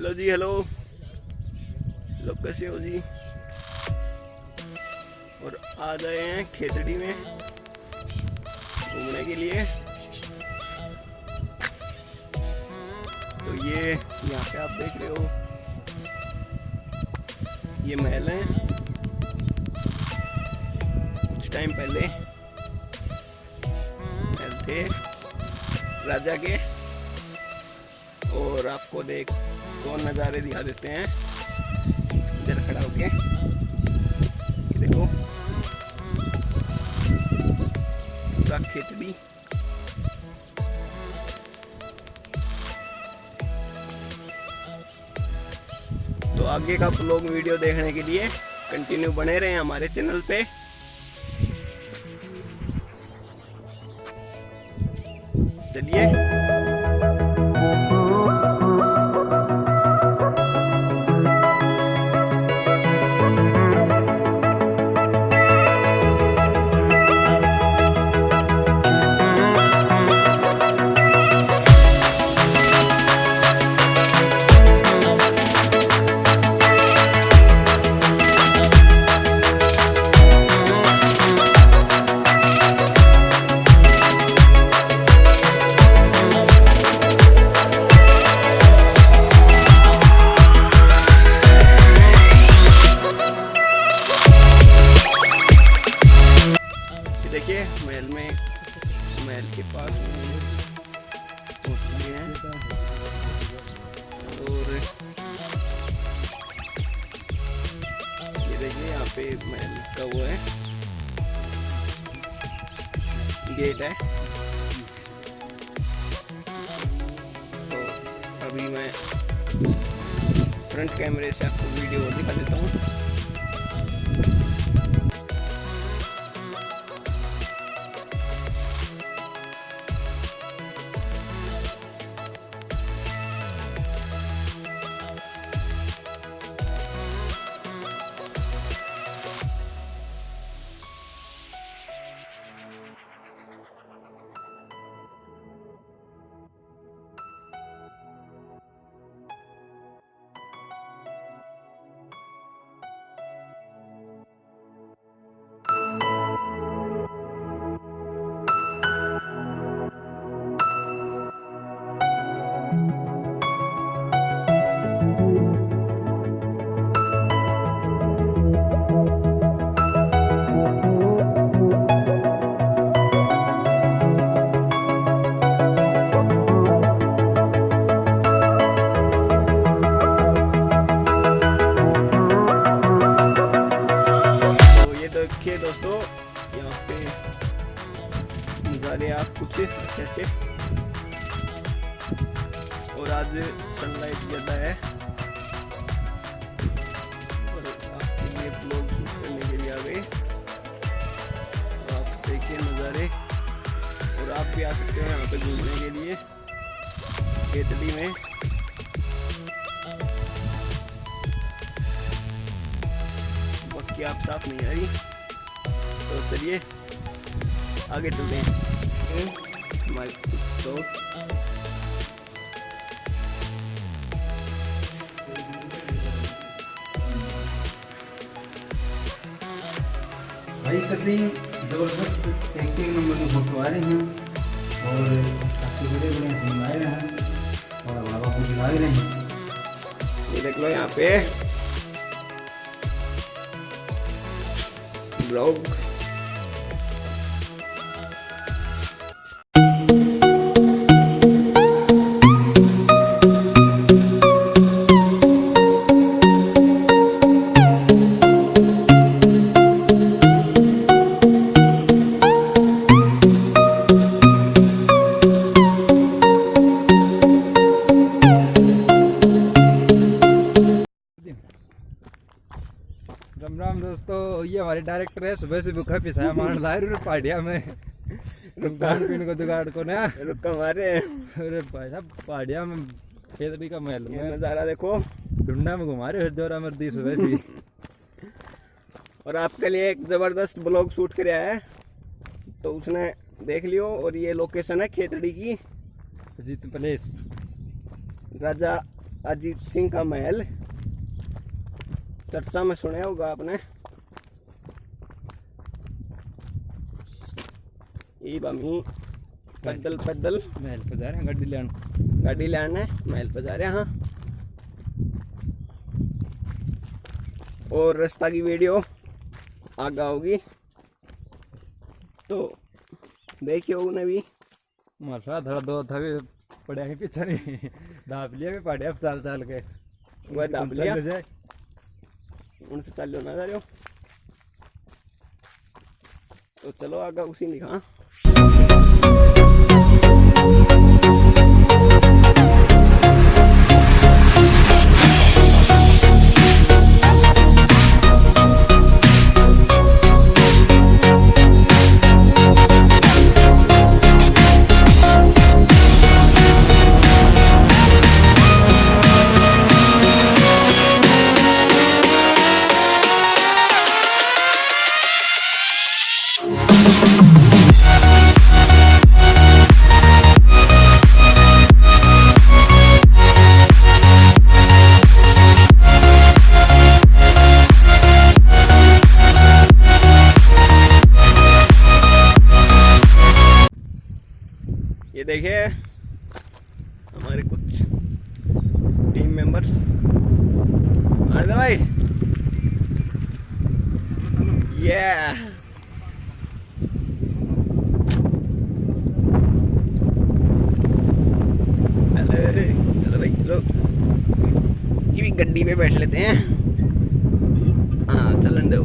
Hello जी, hello. लोग कैसे हो जी? और आ गए हैं खेतड़ी में घूमने के लिए। तो ये यहाँ पे आप देख रहे हो, ये महल है। कुछ टाइम पहले महल थे राजा के, और आपको दो नज़ारे दिखा देते हैं इधर खड़ा होके। देखो पूरा खेतड़ी। तो आगे का ब्लॉग वीडियो देखने के लिए कंटिन्यू बने रहें हमारे चैनल पे। चलिए महल के पास पहुंच चुके हैं। और ये देखिए यहाँ पे महल का वो है, गेट है। तो अभी मैं फ्रंट कैमरे से आपको वीडियो दिखा देता हूँ। देखिए दोस्तों, यहाँ पे नज़ारे आप कुछ अच्छे। और आज सनलाइट ज़्यादा है, और आपके लिए ब्लॉग शूट करने के लिए आ गए। आप देखिए नज़ारे, और आप भी आ सकते हैं यहाँ पे घूमने के लिए खेतड़ी में। बाकी आप साफ नहीं आ रही, तो चलिए आगे चलते हैं हमारे दोस्त। भाई कितनी जबरदस्त एक नंबर की फोटो आ रही हैं, और काफी बड़े फूल आए रहे हैं, और बाबा को दिलाए रहे हैं। ये देख लो यहाँ पे ब्लॉग। राम राम दोस्तों, ये हमारे डायरेक्टर है। सुबह से भूखा पिसाया मान ला पहाड़िया में खान पीने को जुगाड़ को ना रुक हमारे। अरे भाई साहब, पहाड़िया में खेतड़ी का महल में नज़ारा देखो, ढूंढा में घुमा रहे जोरा मर्दी सुबह से। और आपके लिए एक ज़बरदस्त ब्लॉग शूट कराया है, तो उसने देख लियो। और ये लोकेशन है खेतड़ी की, जीत प्लेस। राजा अजीत सिंह का महल, चर्चा में सुना होगा आपने। ये बमी पैदल पैदल महल पे जा रहे हैं गाड़ी लैंड है, महल पे जा रहे हैं। हाँ, और रास्ता की वीडियो आगा होगी तो देखिए उन्हें भी। माशा थोड़ा दो था भी पड़े हैं पीछे नहीं दाप लिया भी पड़े अब चाल चाल के वह दाप लिया जाए उनसे चल लो ना जा, तो चलो आगा उसी दिखा। ये देखिए हमारे कुछ टीम मेंबर्स। अरे भाई ये चलो भाई चलो, ये भी गड्डी पे बैठ लेते हैं। हाँ चलन दो।